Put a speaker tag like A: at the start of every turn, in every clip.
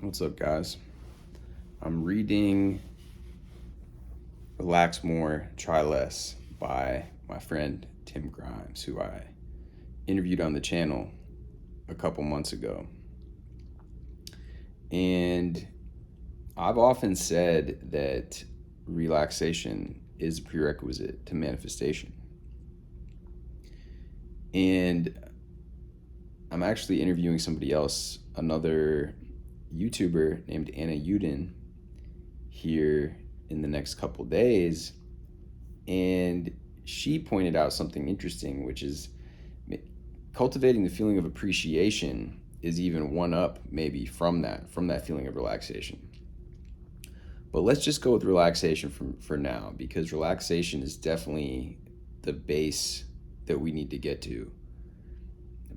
A: What's up, guys? I'm reading Relax More, Try Less by my friend Tim Grimes, who I interviewed on the channel a couple months ago. And I've often said that relaxation is a prerequisite to manifestation. And I'm actually interviewing somebody else, another YouTuber named Anna Uden, here in the next couple days, and she pointed out something interesting, which is cultivating the feeling of appreciation is even one up maybe from that feeling of relaxation. But let's just go with relaxation for now, because relaxation is definitely the base that we need to get to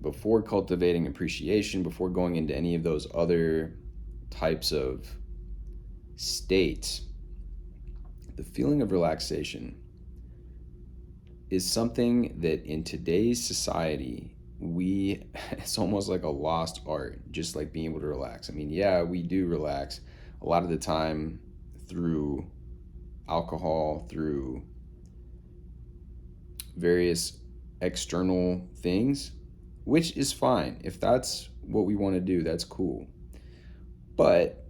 A: before cultivating appreciation, before going into any of those other types of states. The feeling of relaxation is something that in today's society, it's almost like a lost art, just like being able to relax. I mean, yeah, we do relax a lot of the time through alcohol, through various external things, which is fine. If that's what we want to do, that's cool. But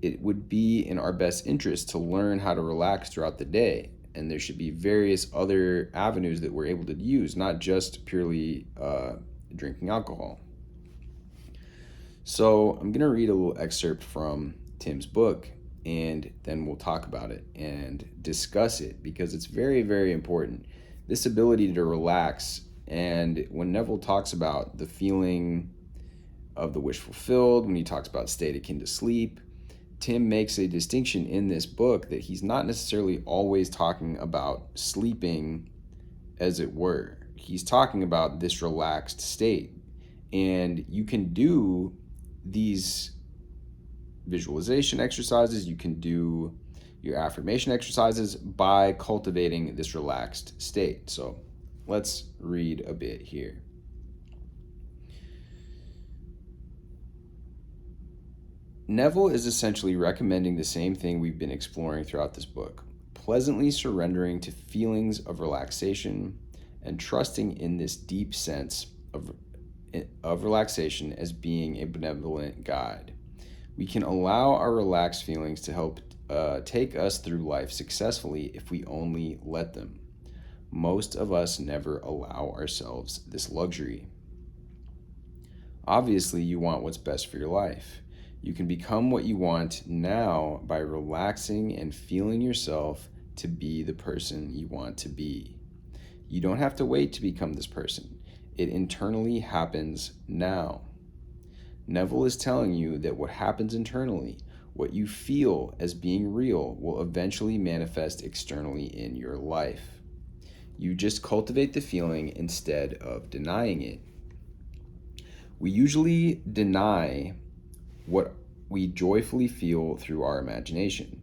A: it would be in our best interest to learn how to relax throughout the day. And there should be various other avenues that we're able to use, not just purely drinking alcohol. So I'm going to read a little excerpt from Tim's book, and then we'll talk about it and discuss it, because it's very, very important. This ability to relax, and when Neville talks about the feeling of the wish fulfilled, when he talks about state akin to sleep, Tim makes a distinction in this book that he's not necessarily always talking about sleeping, as it were. He's talking about this relaxed state. And you can do these visualization exercises, you can do your affirmation exercises by cultivating this relaxed state. So let's read a bit here. Neville is essentially recommending the same thing we've been exploring throughout this book: pleasantly surrendering to feelings of relaxation and trusting in this deep sense of relaxation as being a benevolent guide. We can allow our relaxed feelings to help take us through life successfully if we only let them. Most of us never allow ourselves this luxury. Obviously, you want what's best for your life. You can become what you want now by relaxing and feeling yourself to be the person you want to be. You don't have to wait to become this person. It internally happens now. Neville is telling you that what happens internally, what you feel as being real, will eventually manifest externally in your life. You just cultivate the feeling instead of denying it. We usually deny what we joyfully feel through our imagination.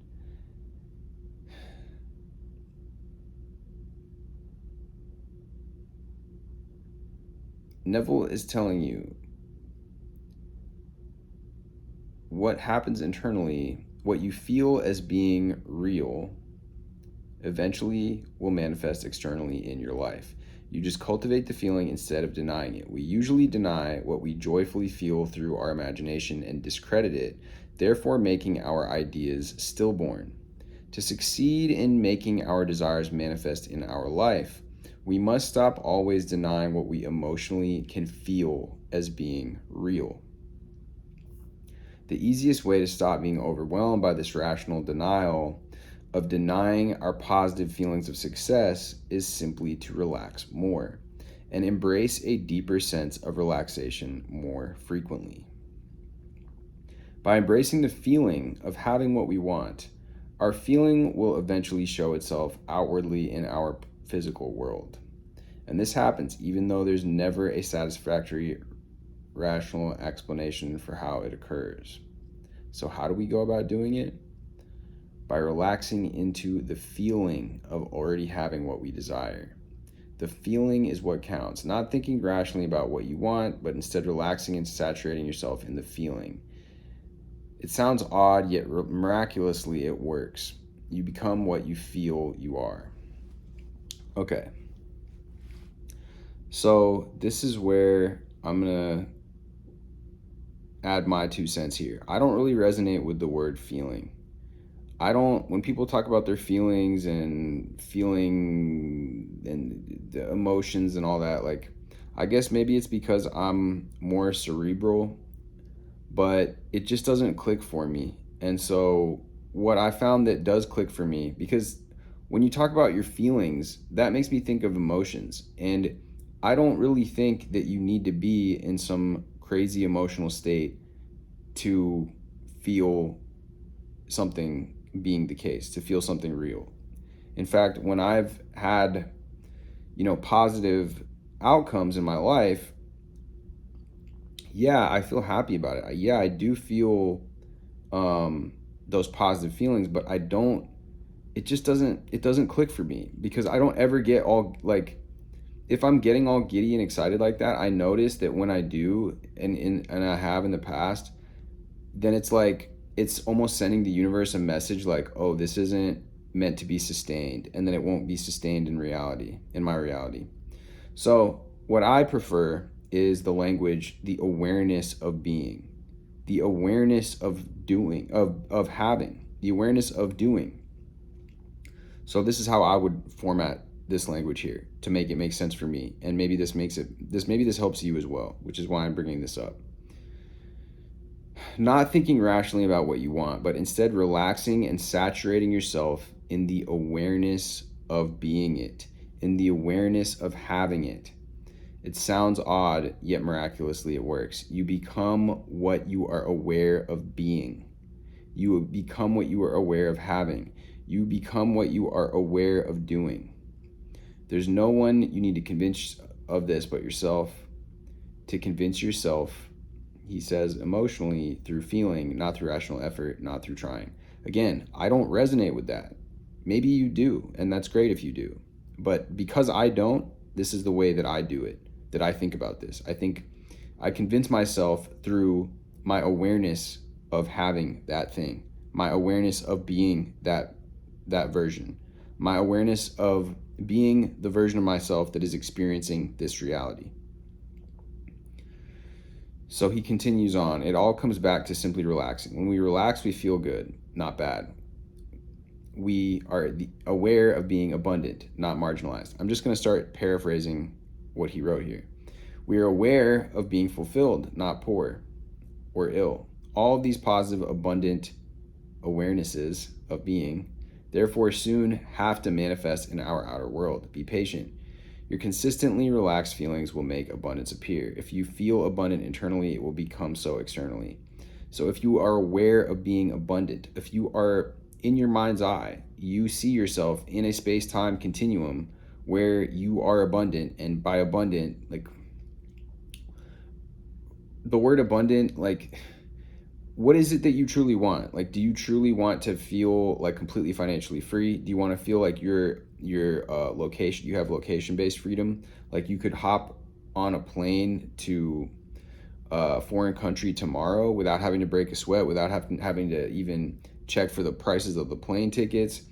A: Neville is telling you what happens internally, what you feel as being real, eventually will manifest externally in your life. You just cultivate the feeling instead of denying it. We usually deny what we joyfully feel through our imagination and discredit it, therefore making our ideas stillborn. To succeed in making our desires manifest in our life, we must stop always denying what we emotionally can feel as being real. The easiest way to stop being overwhelmed by this rational denial of denying our positive feelings of success is simply to relax more and embrace a deeper sense of relaxation more frequently. By embracing the feeling of having what we want, our feeling will eventually show itself outwardly in our physical world. And this happens even though there's never a satisfactory rational explanation for how it occurs. So how do we go about doing it? By relaxing into the feeling of already having what we desire. The feeling is what counts, not thinking rationally about what you want, but instead relaxing and saturating yourself in the feeling. It sounds odd, yet miraculously it works. You become what you feel you are. Okay. So this is where I'm going to add my 2 cents here. I don't really resonate with the word feeling. When people talk about their feelings and feeling and the emotions and all that, like, I guess maybe it's because I'm more cerebral, but it just doesn't click for me. And so what I found that does click for me, because when you talk about your feelings, that makes me think of emotions. And I don't really think that you need to be in some crazy emotional state to feel something being the case, to feel something real. In fact, when I've had, positive outcomes in my life, yeah, I feel happy about it. Yeah, I do feel those positive feelings, but it doesn't click for me because I don't ever get all like, if I'm getting all giddy and excited like that, I notice that when I do, and I have in the past, then it's like it's almost sending the universe a message like, oh, this isn't meant to be sustained, and then it won't be sustained in my reality. So what I prefer is the language, the awareness of being, the awareness of doing, of having, the awareness of doing. So this is how I would format this language here to make it make sense for me, and maybe this helps you as well, which is why I'm bringing this up. Not thinking rationally about what you want, but instead relaxing and saturating yourself in the awareness of being it, in the awareness of having it. It sounds odd, yet miraculously it works. You become what you are aware of being. You become what you are aware of having. You become what you are aware of doing. There's no one you need to convince of this but yourself. To convince yourself, he says, emotionally, through feeling, not through rational effort, not through trying. Again, I don't resonate with that. Maybe you do, and that's great if you do. But because I don't, this is the way that I do it, that I think about this. I think I convince myself through my awareness of having that thing, my awareness of being that version, my awareness of being the version of myself that is experiencing this reality. So he continues on. It all comes back to simply relaxing. When we relax, we feel good, not bad. We are aware of being abundant, not marginalized. I'm just going to start paraphrasing what he wrote here. We are aware of being fulfilled, not poor or ill. All of these positive, abundant awarenesses of being, therefore, soon have to manifest in our outer world. Be patient. Your consistently relaxed feelings will make abundance appear. If you feel abundant internally, it will become so externally. So if you are aware of being abundant, if you are in your mind's eye, you see yourself in a space-time continuum where you are abundant, and by abundant, like the word abundant, like what is it that you truly want? Like, do you truly want to feel like completely financially free? Do you want to feel like your location, you have location-based freedom? Like you could hop on a plane to a foreign country tomorrow without having to break a sweat, without having to even check for the prices of the plane tickets,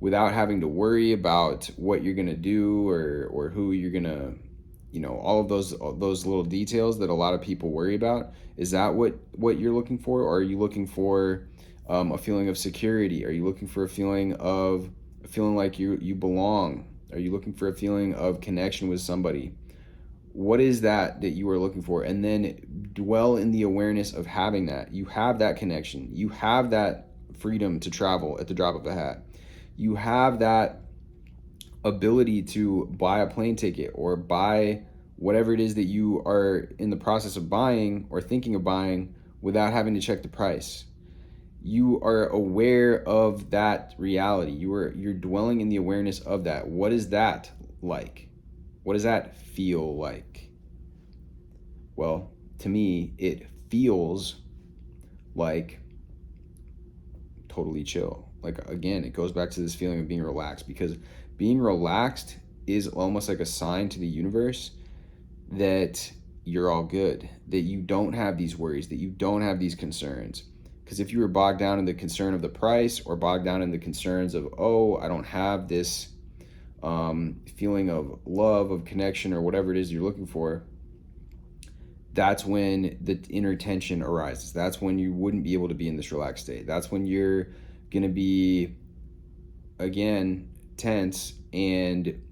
A: without having to worry about what you're gonna do or who you're gonna, all of those little details that a lot of people worry about. Is that what you're looking for? Or are you looking for a feeling of security? Are you looking for a feeling like you belong? Are you looking for a feeling of connection with somebody? What is that you are looking for? And then dwell in the awareness of having that. You have that connection. You have that freedom to travel at the drop of a hat. You have that ability to buy a plane ticket or buy whatever it is that you are in the process of buying or thinking of buying without having to check the price. You are aware of that reality. You're dwelling in the awareness of that. What is that like? What does that feel like? Well, to me, it feels like totally chill. Like, again, it goes back to this feeling of being relaxed, because being relaxed is almost like a sign to the universe that you're all good, that you don't have these worries, that you don't have these concerns. Because if you were bogged down in the concern of the price, or bogged down in the concerns of, oh, I don't have this feeling of love, of connection, or whatever it is you're looking for, that's when the inner tension arises. That's when you wouldn't be able to be in this relaxed state. That's when you're going to be, again, tense and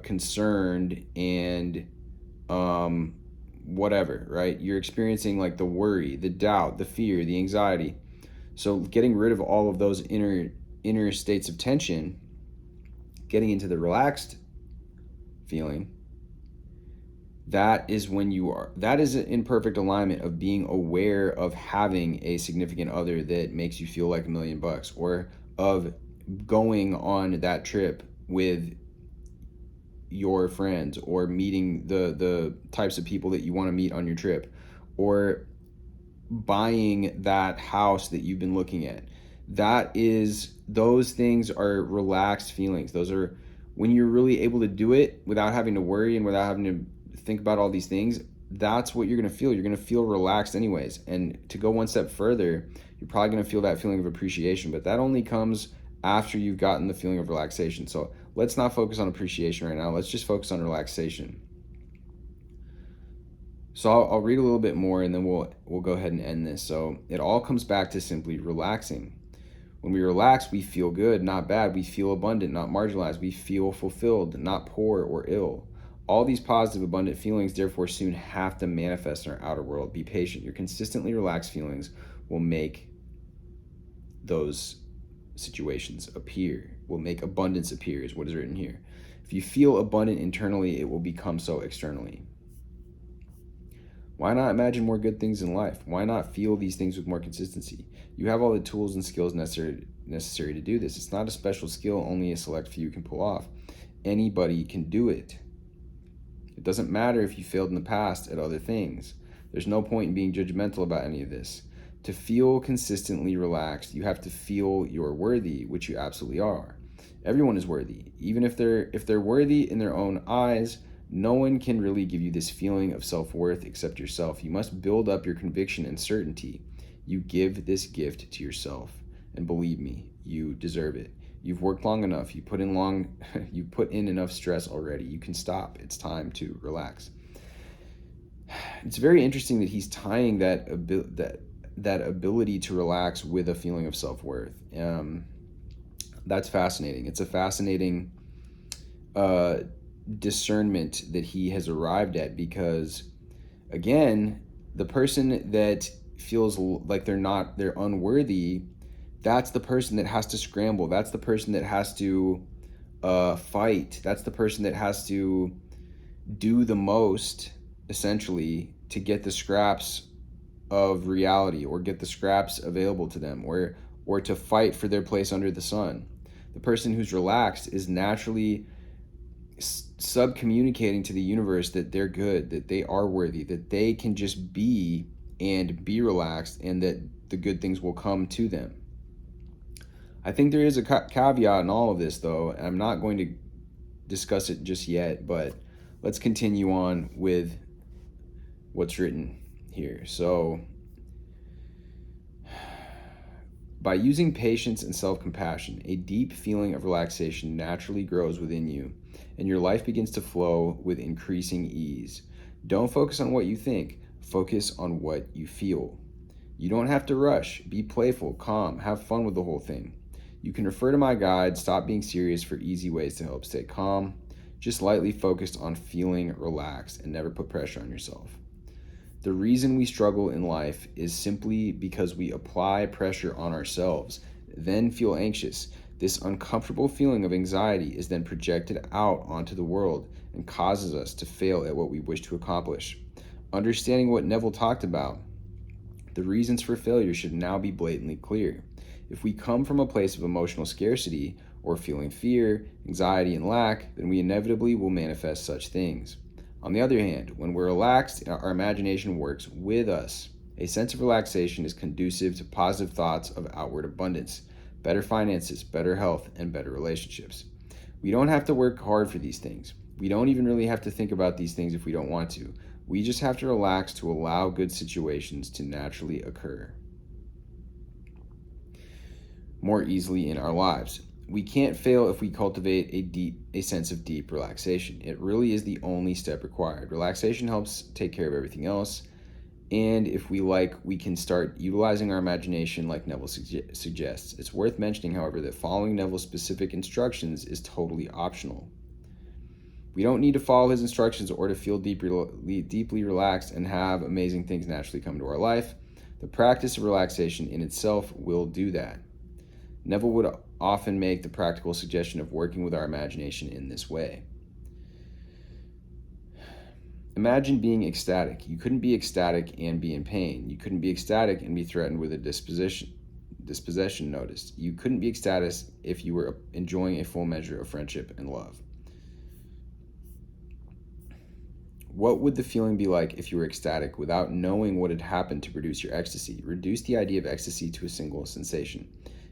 A: concerned and whatever, right? You're experiencing like the worry, the doubt, the fear, the anxiety. So getting rid of all of those inner states of tension, getting into the relaxed feeling, that is in perfect alignment of being aware of having a significant other that makes you feel like $1,000,000, or of going on that trip with your friends, or meeting the types of people that you want to meet on your trip, or buying that house that you've been looking at. Those things are relaxed feelings. Those are when you're really able to do it without having to worry and without having to think about all these things. That's what you're going to feel. You're going to feel relaxed anyways. And to go one step further, you're probably going to feel that feeling of appreciation, but that only comes after you've gotten the feeling of relaxation. So let's not focus on appreciation right now. Let's just focus on relaxation. So I'll read a little bit more, and then we'll go ahead and end this. So it all comes back to simply relaxing. When we relax, we feel good, not bad. We feel abundant, not marginalized. We feel fulfilled, not poor or ill. All these positive, abundant feelings, therefore, soon have to manifest in our outer world. Be patient. Your consistently relaxed feelings will make those situations appear, will make abundance appear, is what is written here. If you feel abundant internally, it will become so externally. Why not imagine more good things in life? Why not feel these things with more consistency? You have all the tools and skills necessary to do this. It's not a special skill only a select few can pull off. Anybody can do it. It doesn't matter if you failed in the past at other things. There's no point in being judgmental about any of this. To feel consistently relaxed, you have to feel you're worthy, which you absolutely are. Everyone is worthy. Even if they're worthy in their own eyes, no one can really give you this feeling of self-worth except yourself. You must build up your conviction and certainty. You give this gift to yourself. And believe me, you deserve it. You've worked long enough. You put in enough stress already. You can stop. It's time to relax. It's very interesting that he's tying that ability to relax with a feeling of self-worth. That's fascinating. It's a fascinating discernment that he has arrived at, because again, the person that feels like they're unworthy, that's the person that has to scramble. That's the person that has to fight. That's the person that has to do the most, essentially, to get the scraps of reality, or get the scraps available to them, or to fight for their place under the sun. The person who's relaxed is naturally subcommunicating to the universe that they're good, that they are worthy, that they can just be and be relaxed, and that the good things will come to them. I think there is a caveat in all of this, though. I'm not going to discuss it just yet, but let's continue on with what's written here. So, by using patience and self-compassion, a deep feeling of relaxation naturally grows within you, and your life begins to flow with increasing ease. Don't focus on what you think. Focus on what you feel. You don't have to rush. Be playful, calm, have fun with the whole thing. You can refer to my guide, Stop Being Serious, for easy ways to help stay calm. Just lightly focus on feeling relaxed and never put pressure on yourself. The reason we struggle in life is simply because we apply pressure on ourselves, then feel anxious. This uncomfortable feeling of anxiety is then projected out onto the world and causes us to fail at what we wish to accomplish. Understanding what Neville talked about, the reasons for failure should now be blatantly clear. If we come from a place of emotional scarcity, or feeling fear, anxiety, and lack, then we inevitably will manifest such things. On the other hand, when we're relaxed, our imagination works with us. A sense of relaxation is conducive to positive thoughts of outward abundance, better finances, better health, and better relationships. We don't have to work hard for these things. We don't even really have to think about these things if we don't want to. We just have to relax to allow good situations to naturally occur. more easily in our lives. We can't fail if we cultivate a sense of deep relaxation. It really is the only step required. Relaxation helps take care of everything else. And if we like, we can start utilizing our imagination like Neville suggests. It's worth mentioning, however, that following Neville's specific instructions is totally optional. We don't need to follow his instructions or to feel deeply relaxed and have amazing things naturally come to our life. The practice of relaxation in itself will do that. Neville would often make the practical suggestion of working with our imagination in this way. Imagine being ecstatic. You couldn't be ecstatic and be in pain. You couldn't be ecstatic and be threatened with a dispossession notice. You couldn't be ecstatic if you were enjoying a full measure of friendship and love. What would the feeling be like if you were ecstatic without knowing what had happened to produce your ecstasy? Reduce the idea of ecstasy to a single sensation.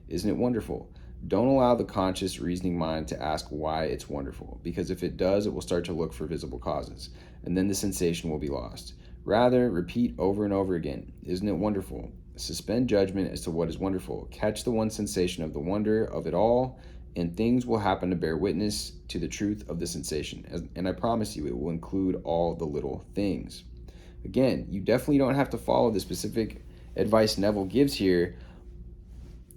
A: Isn't it wonderful? Don't allow the conscious reasoning mind to ask why it's wonderful, because if it does, it will start to look for visible causes, and then the sensation will be lost. Rather, repeat over and over again, isn't it wonderful? Suspend judgment as to what is wonderful. Catch the one sensation of the wonder of it all, and things will happen to bear witness to the truth of the sensation. And I promise you, it will include all the little things. Again, you definitely don't have to follow the specific advice Neville gives here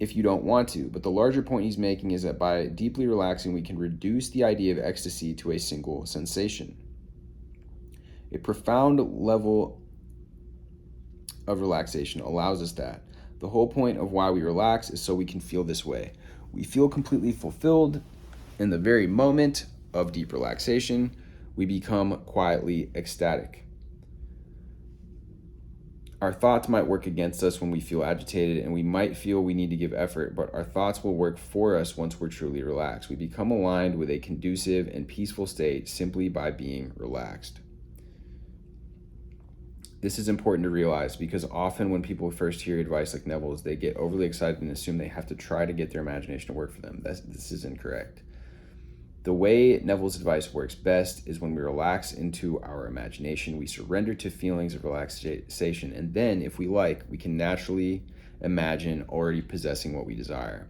A: if you don't want to, but the larger point he's making is that by deeply relaxing, we can reduce the idea of ecstasy to a single sensation. A profound level of relaxation allows us that. The whole point of why we relax is so we can feel this way. We feel completely fulfilled in the very moment of deep relaxation. We become quietly ecstatic. Our thoughts might work against us when we feel agitated, and we might feel we need to give effort, but our thoughts will work for us once we're truly relaxed. We become aligned with a conducive and peaceful state simply by being relaxed. This is important to realize because often when people first hear advice like Neville's, they get overly excited and assume they have to try to get their imagination to work for them. This is incorrect. The way Neville's advice works best is when we relax into our imagination, we surrender to feelings of relaxation, and then, if we like, we can naturally imagine already possessing what we desire.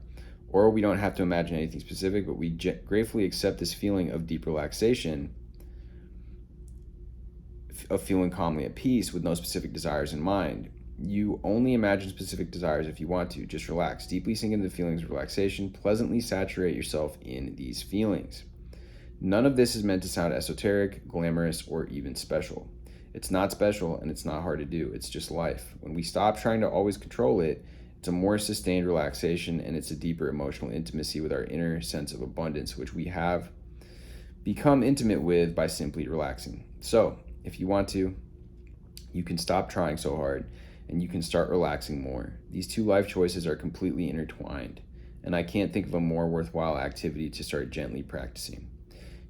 A: Or we don't have to imagine anything specific, but we gratefully accept this feeling of deep relaxation, of feeling calmly at peace with no specific desires in mind. You only imagine specific desires if you want to. Just relax. Deeply sink into the feelings of relaxation. Pleasantly saturate yourself in these feelings. None of this is meant to sound esoteric, glamorous, or even special. It's not special and it's not hard to do. It's just life. When we stop trying to always control it, it's a more sustained relaxation and it's a deeper emotional intimacy with our inner sense of abundance, which we have become intimate with by simply relaxing. So, if you want to, you can stop trying so hard and you can start relaxing more. These two life choices are completely intertwined, and I can't think of a more worthwhile activity to start gently practicing.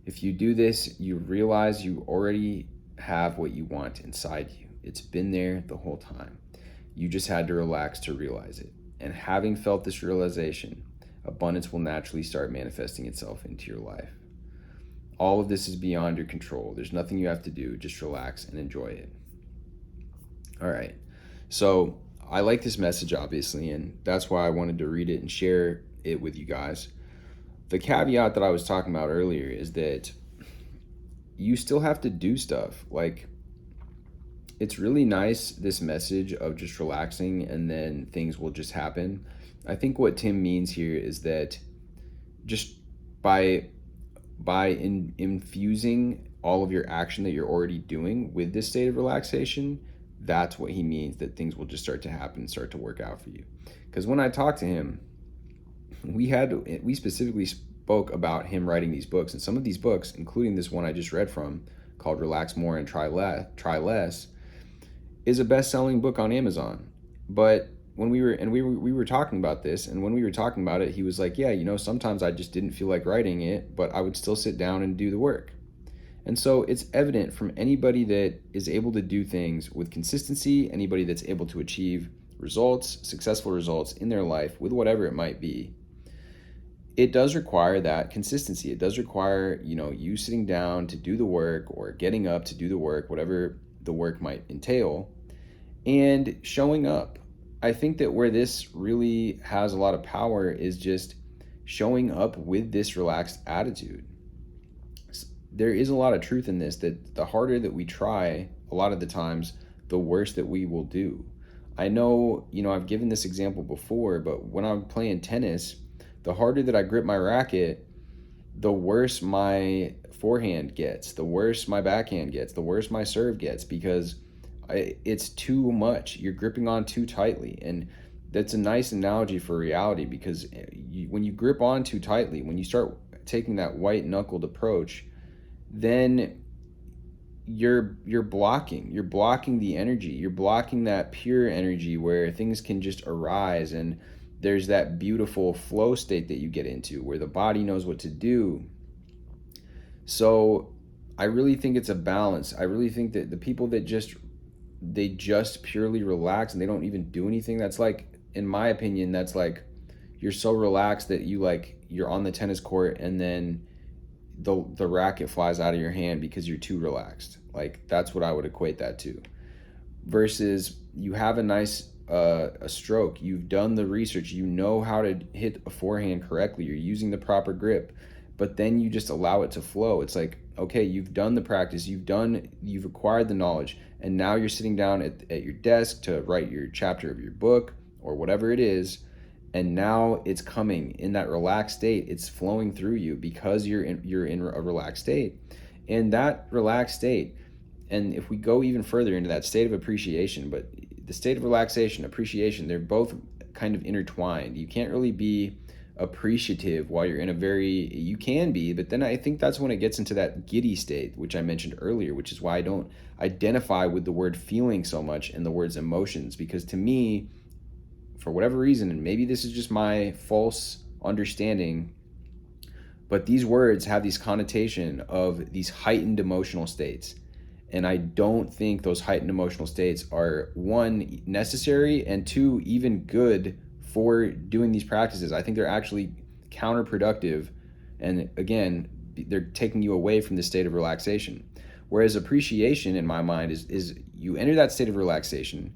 A: If you do this, you realize you already have what you want inside you. It's been there the whole time. You just had to relax to realize it. And having felt this realization, abundance will naturally start manifesting itself into your life. All of this is beyond your control. There's nothing you have to do. Just relax and enjoy it. All right. So I like this message, obviously, and that's why I wanted to read it and share it with you guys. The caveat that I was talking about earlier is that you still have to do stuff. Like, it's really nice, this message of just relaxing and then things will just happen. I think what Tim means here is that just by infusing all of your action that you're already doing with this state of relaxation, that's what he means, that things will just start to happen, start to work out for you. Because when I talked to him, we specifically spoke about him writing these books, and some of these books, including this one I just read from called Relax More and Try Less, is a best-selling book on Amazon. But when we were talking about this, and when we were talking about it, he was like, yeah, sometimes I just didn't feel like writing it, but I would still sit down and do the work. And so it's evident from anybody that is able to do things with consistency, anybody that's able to achieve results, successful results in their life with whatever it might be, it does require that consistency. It does require, you sitting down to do the work or getting up to do the work, whatever the work might entail, and showing up. I think that where this really has a lot of power is just showing up with this relaxed attitude. There is a lot of truth in this, that the harder that we try, a lot of the times, the worse that we will do. I know, I've given this example before, but when I'm playing tennis, the harder that I grip my racket, the worse my forehand gets, the worse my backhand gets, the worse my serve gets, because it's too much. You're gripping on too tightly. And that's a nice analogy for reality, because when you grip on too tightly, when you start taking that white knuckled approach, then you're blocking the energy. You're blocking that pure energy where things can just arise, and there's that beautiful flow state that you get into where the body knows what to do. So I really think it's a balance. I really think that the people that just purely relax and they don't even do anything, that's like, in my opinion, that's like you're so relaxed that you're on the tennis court, and then the racket flies out of your hand because you're too relaxed. Like, that's what I would equate that to. Versus you have a nice a stroke, you've done the research, you know how to hit a forehand correctly, you're using the proper grip, but then you just allow it to flow. It's like, okay, you've done the practice, you've acquired the knowledge, and now you're sitting down at your desk to write your chapter of your book or whatever it is, and now it's coming in that relaxed state. It's flowing through you because you're in a relaxed state. And that relaxed state, and if we go even further into that state of appreciation, but the state of relaxation, appreciation, they're both kind of intertwined. You can't really be appreciative while you're in you can be, but then I think that's when it gets into that giddy state, which I mentioned earlier, which is why I don't identify with the word feeling so much and the words emotions, because to me, for whatever reason, and maybe this is just my false understanding, but these words have this connotation of these heightened emotional states. And I don't think those heightened emotional states are, one, necessary, and two, even good for doing these practices. I think they're actually counterproductive. And again, they're taking you away from the state of relaxation. Whereas appreciation, in my mind, is you enter that state of relaxation,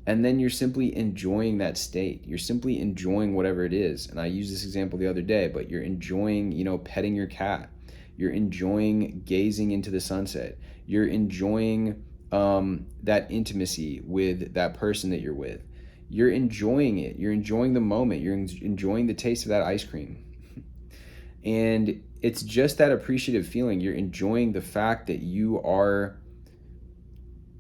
A: and then you're simply enjoying that state. You're simply enjoying whatever it is. And I used this example the other day, but you're enjoying, petting your cat. You're enjoying gazing into the sunset. You're enjoying that intimacy with that person that you're with. You're enjoying it. You're enjoying the moment. You're enjoying the taste of that ice cream. And it's just that appreciative feeling. You're enjoying the fact that you are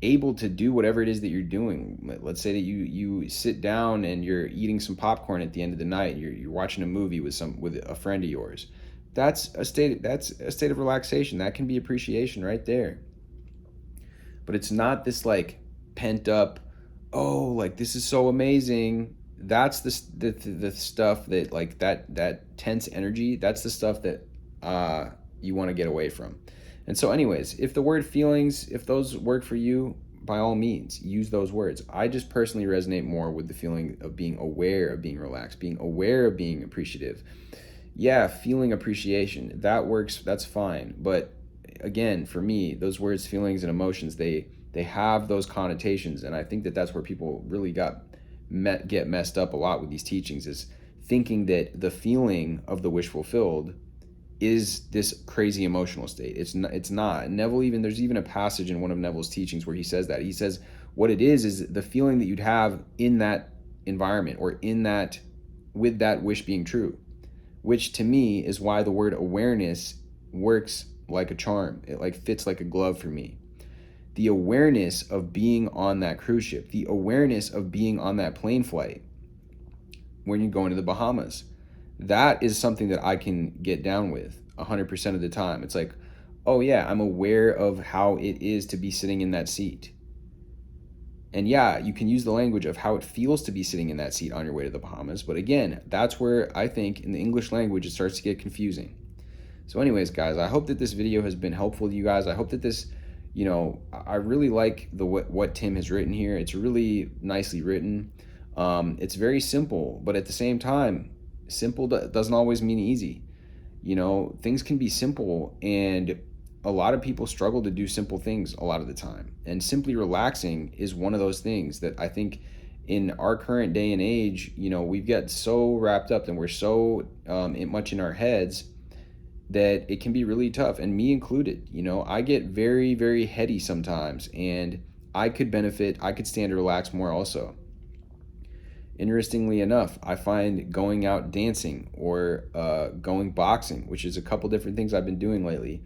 A: able to do whatever it is that you're doing. Let's say that you sit down and you're eating some popcorn at the end of the night. You're watching a movie with a friend of yours. That's a state of relaxation. That can be appreciation right there. But it's not this like pent up, oh, like this is so amazing. That's the stuff that, like, that tense energy. That's the stuff that you want to get away from. And so anyways, if the word feelings, if those work for you, by all means, use those words. I just personally resonate more with the feeling of being aware of being relaxed, being aware of being appreciative. Yeah, feeling appreciation, that works, that's fine. But again, for me, those words, feelings and emotions, they have those connotations. And I think that that's where people really get messed up a lot with these teachings, is thinking that the feeling of the wish fulfilled is this crazy emotional state. It's not. Neville, there's even a passage in one of Neville's teachings where he says that. He says what it is the feeling that you'd have in that environment, or with that wish being true, which to me is why the word awareness works like a charm. It like fits like a glove for me. The awareness of being on that cruise ship, the awareness of being on that plane flight when you're going to the Bahamas, that is something that I can get down with 100% of the time. It's like, oh yeah, I'm aware of how it is to be sitting in that seat. And yeah, you can use the language of how it feels to be sitting in that seat on your way to the Bahamas. But again, that's where I think in the English language it starts to get confusing. So anyways, guys, I hope that this video has been helpful to you guys. I hope that this, I really like what Tim has written here. It's really nicely written. It's very simple, but at the same time, simple doesn't always mean easy. Things can be simple, and a lot of people struggle to do simple things a lot of the time. And simply relaxing is one of those things that I think in our current day and age, you know, we've got so wrapped up and we're so much in our heads that it can be really tough, and me included. You know, I get very, very heady sometimes, and I could benefit, I could stand to relax more also. Interestingly enough, I find going out dancing or going boxing, which is a couple different things I've been doing lately.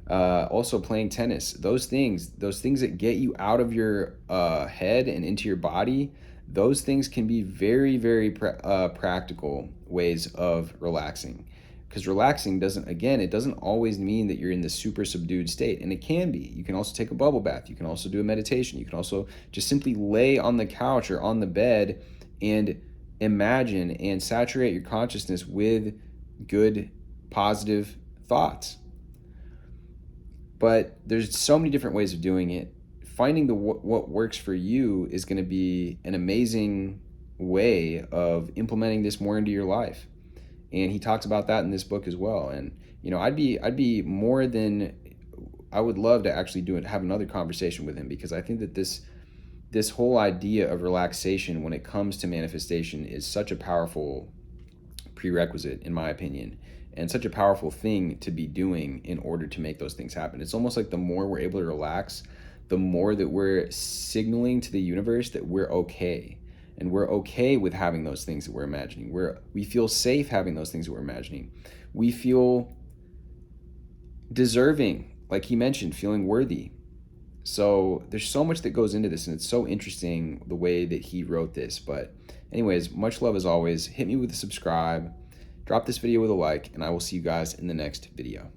A: Also playing tennis. Those things that get you out of your head and into your body, those things can be very, very practical ways of relaxing. Because relaxing doesn't, again, it doesn't always mean that you're in the super subdued state, and it can be. You can also take a bubble bath. You can also do a meditation. You can also just simply lay on the couch or on the bed and imagine and saturate your consciousness with good, positive thoughts. But there's so many different ways of doing it. Finding what works for you is going to be an amazing way of implementing this more into your life. And he talks about that in this book as well. And you know, I'd be more than, I would love to actually have another conversation with him, because I think that this whole idea of relaxation when it comes to manifestation is such a powerful prerequisite, in my opinion, and such a powerful thing to be doing in order to make those things happen. It's almost like the more we're able to relax, the more that we're signaling to the universe that we're okay. And we're okay with having those things that we're imagining. We feel safe having those things that we're imagining. We feel deserving, like he mentioned, feeling worthy. So there's so much that goes into this, and it's so interesting the way that he wrote this. But anyways, much love as always. Hit me with a subscribe, drop this video with a like, and I will see you guys in the next video.